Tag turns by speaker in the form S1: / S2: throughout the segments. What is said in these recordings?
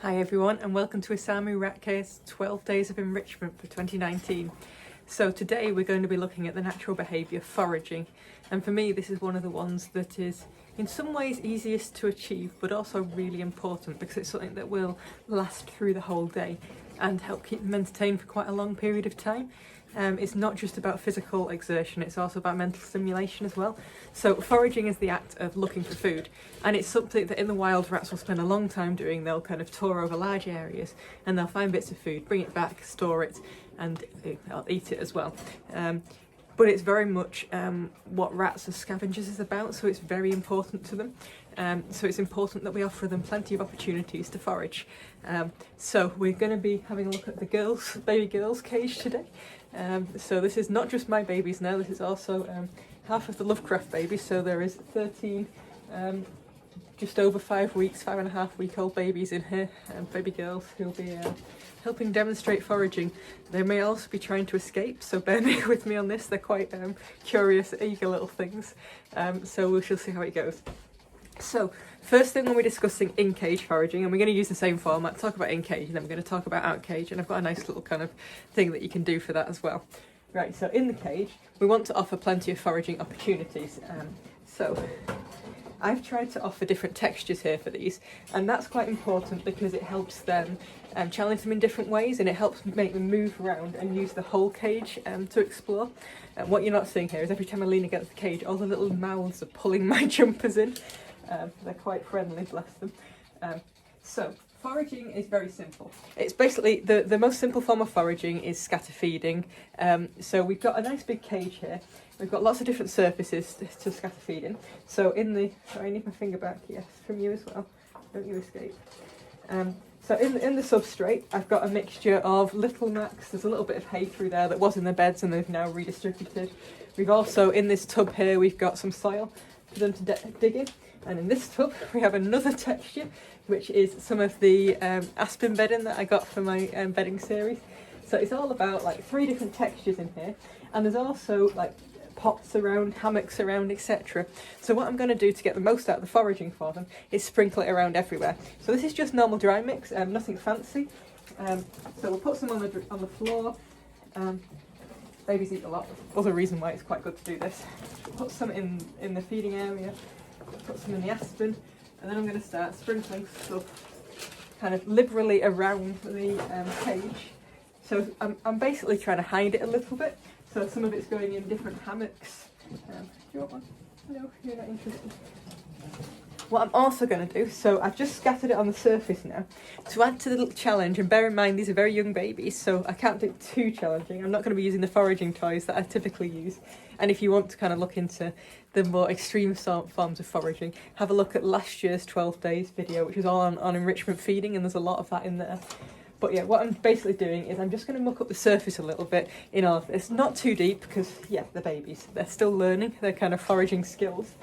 S1: Hi everyone and welcome to Isamu Ratcare's 12 Days of Enrichment for 2019. So today we're going to be looking at the natural behaviour foraging, and for me this is one of the ones that is in some ways easiest to achieve but also really important because it's something that will last through the whole day and help keep them entertained for quite a long period of time. It's not just about physical exertion, it's also about mental stimulation as well. So foraging is the act of looking for food, and it's something that in the wild rats will spend a long time doing. They'll kind of tour over large areas and they'll find bits of food, bring it back, store it, and they'll eat it as well. But it's very much what rats as scavengers is about, so it's very important to them. So it's important that we offer them plenty of opportunities to forage. So we're going to be having a look at the baby girls' cage today. So this is not just my babies now, this is also half of the Lovecraft babies, so there is 13 just over 5 weeks, 5.5-week-old babies in here, baby girls who'll be helping demonstrate foraging. They may also be trying to escape, so bear with me on this. They're quite curious, eager little things, so we shall see how it goes. So first thing, when we're discussing in-cage foraging, and we're going to use the same format, talk about in-cage and then we're going to talk about out-cage, and I've got a nice little kind of thing that you can do for that as well. Right, so in the cage we want to offer plenty of foraging opportunities. So I've tried to offer different textures here for these, and that's quite important because it helps them challenge them in different ways, and it helps make them move around and use the whole cage to explore. What you're not seeing here is every time I lean against the cage, all the little mouths are pulling my jumpers in. They're quite friendly, bless them. So foraging is very simple. It's basically the most simple form of foraging is scatter feeding. So we've got a nice big cage here. We've got lots of different surfaces to scatter feed in. So sorry, I need my finger back, yes, from you as well. Don't you escape. So in the substrate, I've got a mixture of little mats. There's a little bit of hay through there that was in the beds and they've now redistributed. We've also, in this tub here, we've got some soil for them to dig in. And in this tub, we have another texture, which is some of the aspen bedding that I got for my bedding series. So it's all about like 3 different textures in here. And there's also like pots around, hammocks around, etc. So what I'm going to do to get the most out of the foraging for them is sprinkle it around everywhere. So this is just normal dry mix, nothing fancy. So we'll put some on the floor. Babies eat a lot. Other reason why it's quite good to do this. Put some in the feeding area. Put some in the aspen, and then I'm going to start sprinkling stuff kind of liberally around the cage. So I'm basically trying to hide it a little bit. So some of it's going in different hammocks. Do you want one? No, you're not interested. What I'm also going to do, so I've just scattered it on the surface now, to add to the little challenge, and bear in mind these are very young babies, so I can't do it too challenging. I'm not going to be using the foraging toys that I typically use. And if you want to kind of look into the more extreme forms of foraging, have a look at last year's 12 days video, which was all on enrichment feeding, and there's a lot of that in there. But yeah, what I'm basically doing is I'm just going to muck up the surface a little bit in all of this. Not too deep, because yeah, they're babies. They're still learning their kind of foraging skills.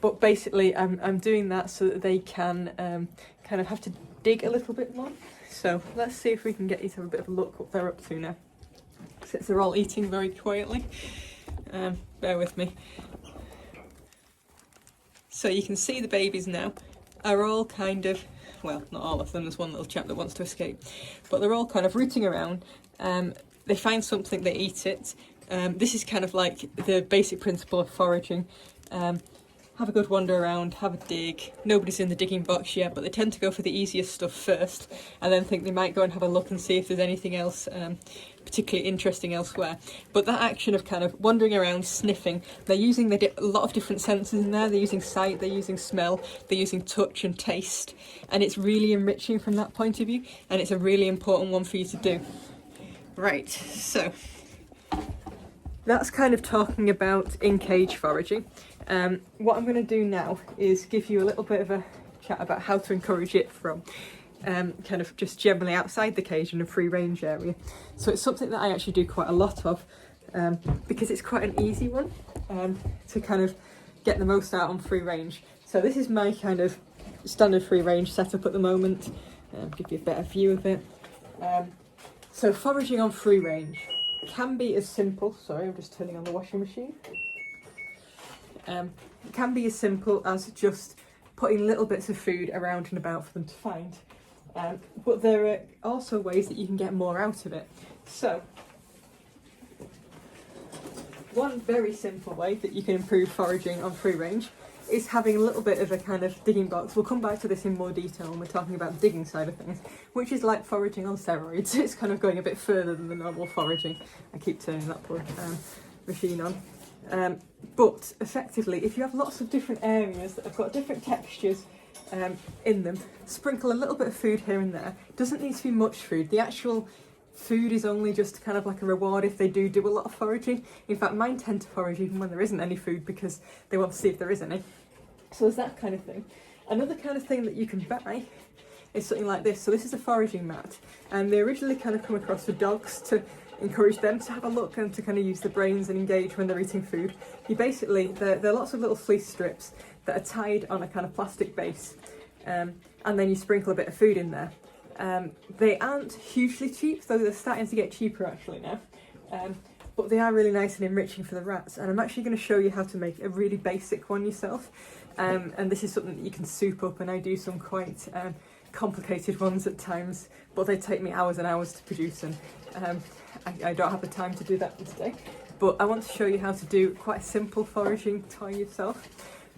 S1: But basically I'm doing that so that they can kind of have to dig a little bit more. So let's see if we can get you to have a bit of a look what they're up to now. Since they're all eating very quietly. Bear with me. So you can see the babies now are all kind of, well, not all of them, there's one little chap that wants to escape, but they're all kind of rooting around. They find something, they eat it. This is kind of like the basic principle of foraging. Have a good wander around, have a dig. Nobody's in the digging box yet, but they tend to go for the easiest stuff first, and then think they might go and have a look and see if there's anything else particularly interesting elsewhere. But that action of kind of wandering around, sniffing, they're using a lot of different senses in there. They're using sight, they're using smell, they're using touch and taste, and it's really enriching from that point of view, and it's a really important one for you to do. Right, so that's kind of talking about in-cage foraging. What I'm going to do now is give you a little bit of a chat about how to encourage it from kind of just generally outside the cage in a free range area. So it's something that I actually do quite a lot of because it's quite an easy one to kind of get the most out on free range. So this is my kind of standard free range setup at the moment. Give you a better view of it. So foraging on free range can be as simple, sorry I'm just turning on the washing machine. It can be as simple as just putting little bits of food around and about for them to find. but there are also ways that you can get more out of it. So, one very simple way that you can improve foraging on free range is having a little bit of a kind of digging box. We'll come back to this in more detail when we're talking about the digging side of things, which is like foraging on steroids. It's kind of going a bit further than the normal foraging. I keep turning that poor machine on. But effectively, if you have lots of different areas that have got different textures in them, sprinkle a little bit of food here and there. It doesn't need to be much food. The actual food is only just kind of like a reward if they do a lot of foraging. In fact, mine tend to forage even when there isn't any food because they want to see if there is any. So there's that kind of thing. Another kind of thing that you can buy is something like this. So this is a foraging mat, and they originally kind of come across for dogs to encourage them to have a look and to kind of use their brains and engage when they're eating food. You basically, there are lots of little fleece strips that are tied on a kind of plastic base, and then you sprinkle a bit of food in there. They aren't hugely cheap, though they're starting to get cheaper actually now. But they are really nice and enriching for the rats, and I'm actually going to show you how to make a really basic one yourself. And this is something that you can soup up, and I do some quite complicated ones at times, but they take me hours and hours to produce, and I don't have the time to do that today. But I want to show you how to do quite a simple foraging toy yourself.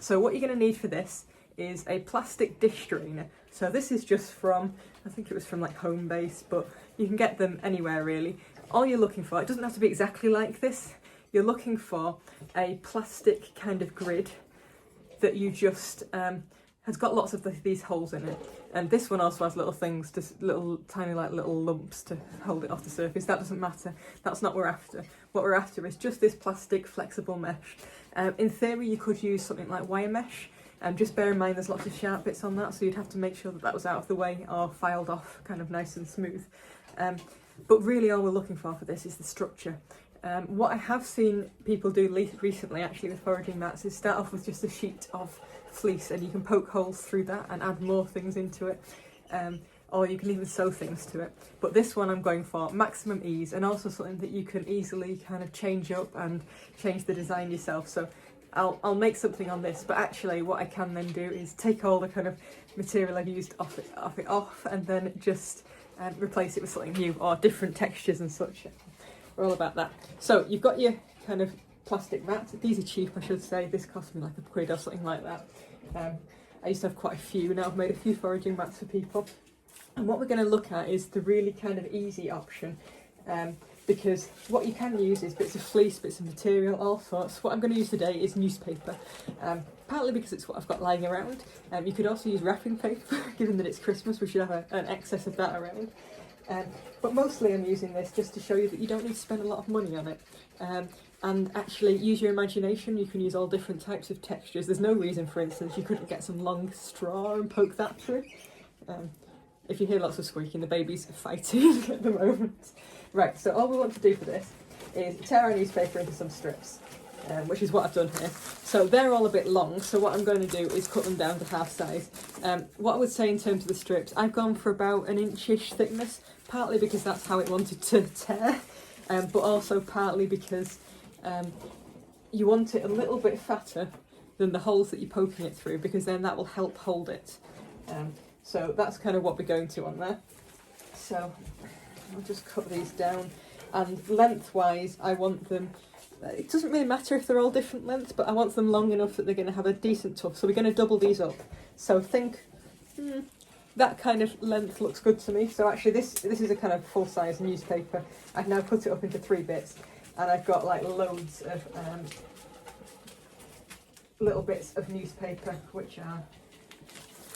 S1: So what you're going to need for this is a plastic dish strainer. So this is just from, I think it was from like Home Base, but you can get them anywhere really. All you're looking for, it doesn't have to be exactly like this, you're looking for a plastic kind of grid that you just, has got lots of these holes in it. And this one also has little things, just little tiny like little lumps to hold it off the surface. That doesn't matter, that's not what we're after. What we're after is just this plastic flexible mesh. In theory you could use something like wire mesh. Just bear in mind there's lots of sharp bits on that, so you'd have to make sure that that was out of the way or filed off kind of nice and smooth. But really all we're looking for this is the structure. What I have seen people do recently actually with foraging mats is start off with just a sheet of fleece, and you can poke holes through that and add more things into it. Or you can even sew things to it. But this one I'm going for maximum ease, and also something that you can easily kind of change up and change the design yourself. So I'll make something on this, but actually what I can then do is take all the kind of material I've used off and then just replace it with something new or different textures and such. We're all about that. So you've got your kind of plastic mats. These are cheap, I should say. This cost me like £1 or something like that. I used to have quite a few. Now I've made a few foraging mats for people. And what we're going to look at is the really kind of easy option. Because what you can use is bits of fleece, bits of material, all sorts. What I'm going to use today is newspaper, partly because it's what I've got lying around. You could also use wrapping paper, given that it's Christmas, we should have an excess of that around. But mostly I'm using this just to show you that you don't need to spend a lot of money on it. And actually use your imagination. You can use all different types of textures. There's no reason, for instance, you couldn't get some long straw and poke that through. If you hear lots of squeaking, the baby's fighting at the moment. Right, so all we want to do for this is tear our newspaper into some strips, which is what I've done here. So they're all a bit long, so what I'm going to do is cut them down to half size. What I would say in terms of the strips, I've gone for about an inchish thickness, partly because that's how it wanted to tear, but also partly because you want it a little bit fatter than the holes that you're poking it through, because then that will help hold it. So that's kind of what we're going to on there. So I'll just cut these down, and lengthwise I want them, it doesn't really matter if they're all different lengths, but I want them long enough that they're going to have a decent tuft. So we're going to double these up. So think that kind of length looks good to me. So actually this is a kind of full-size newspaper. I've now cut it up into 3 bits, and I've got like loads of little bits of newspaper which are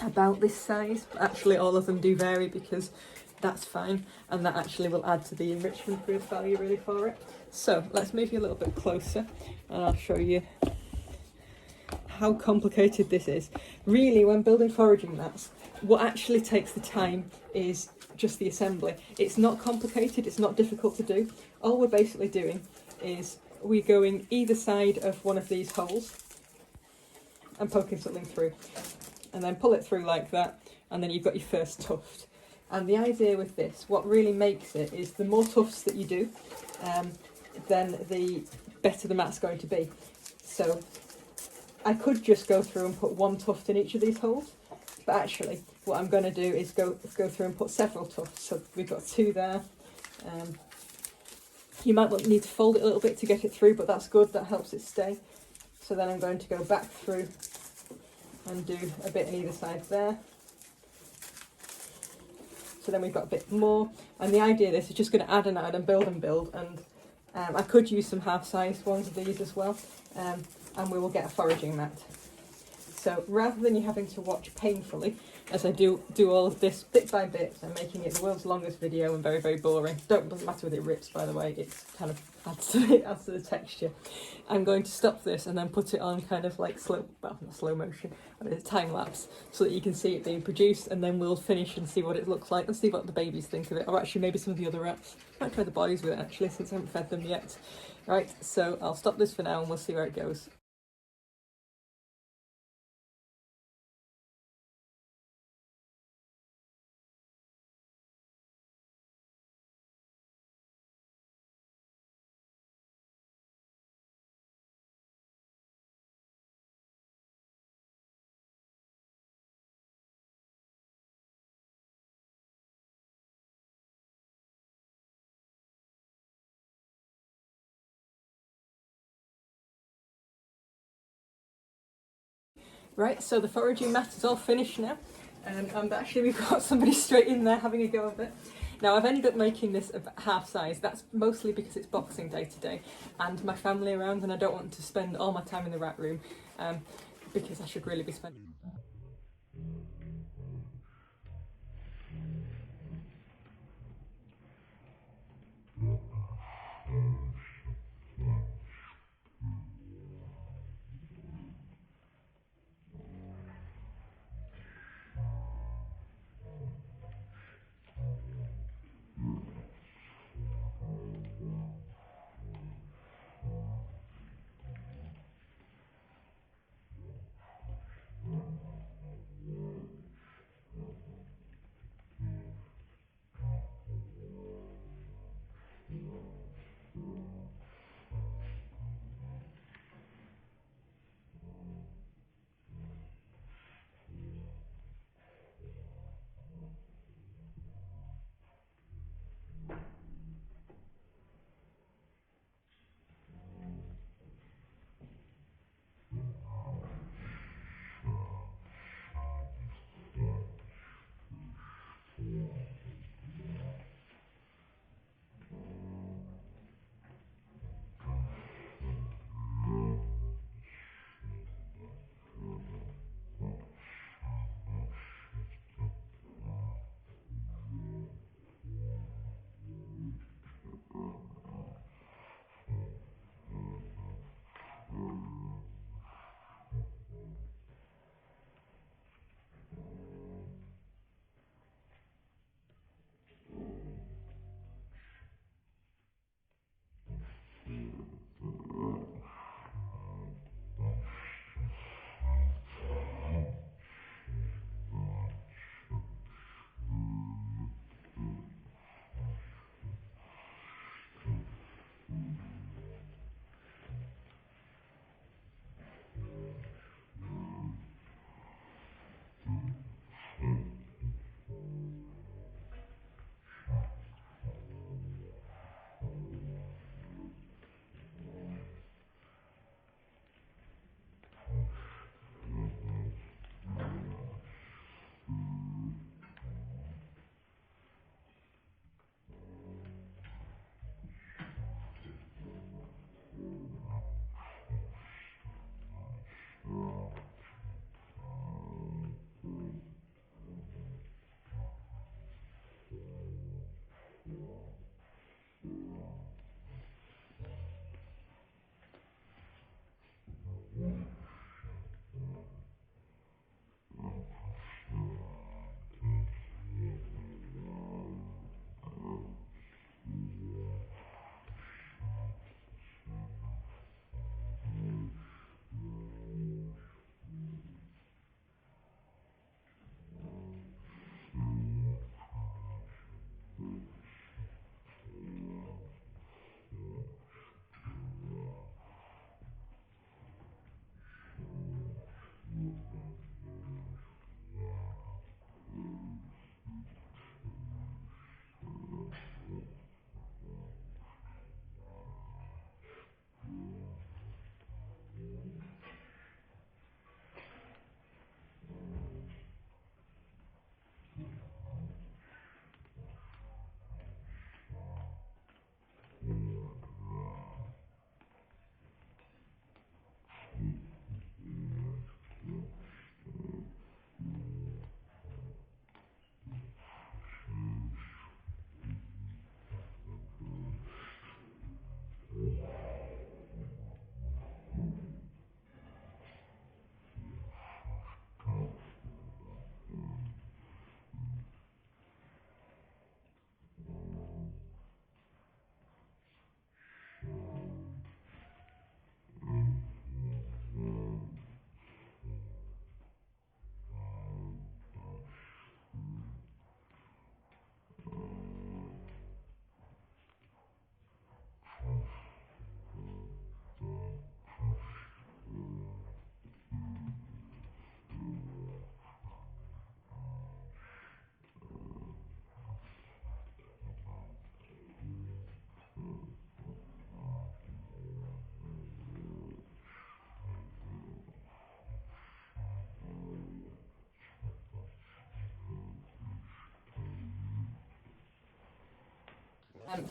S1: about this size. Actually all of them do vary, because that's fine, and that actually will add to the enrichment value really for it. So let's move you a little bit closer and I'll show you how complicated this is. Really, when building foraging mats, what actually takes the time is just the assembly. It's not complicated, it's not difficult to do. All we're basically doing is we're going either side of one of these holes and poking something through, and then pull it through like that, and then you've got your first tuft. And the idea with this, what really makes it, is the more tufts that you do, then the better the mat's going to be. So I could just go through and put 1 tuft in each of these holes, but actually what I'm going to do is go through and put several tufts. So we've got 2 there. You might need to fold it a little bit to get it through, but that's good, that helps it stay. So then I'm going to go back through and do a bit on either side there. So then we've got a bit more, and the idea of this is just going to add and add and build, and I could use some half-sized ones of these as well, and we will get a foraging mat. So rather than you having to watch painfully as I do all of this bit by bit, I'm making it the world's longest video and very, very boring. Doesn't matter whether it rips, by the way, it's kind of adds to the texture. I'm going to stop this and then put it on kind of like not slow motion, but it's time lapse, so that you can see it being produced, and then we'll finish and see what it looks like and see what the babies think of it, or actually maybe some of the other rats. I might try the boys with it actually, since I haven't fed them yet. Right, so I'll stop this for now and we'll see where it goes. Right, so the foraging mat is all finished now, and actually we've got somebody straight in there having a go of it. Now I've ended up making this half size. That's mostly because it's Boxing Day today and my family around, and I don't want to spend all my time in the rat room, because I should really be spending.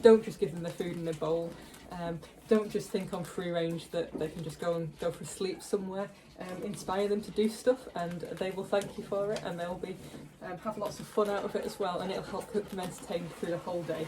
S1: Don't just give them their food in a bowl. Don't just think on free range that they can just go for a sleep somewhere. Inspire them to do stuff, and they will thank you for it, and they'll be have lots of fun out of it as well, and it'll help keep them entertained through the whole day.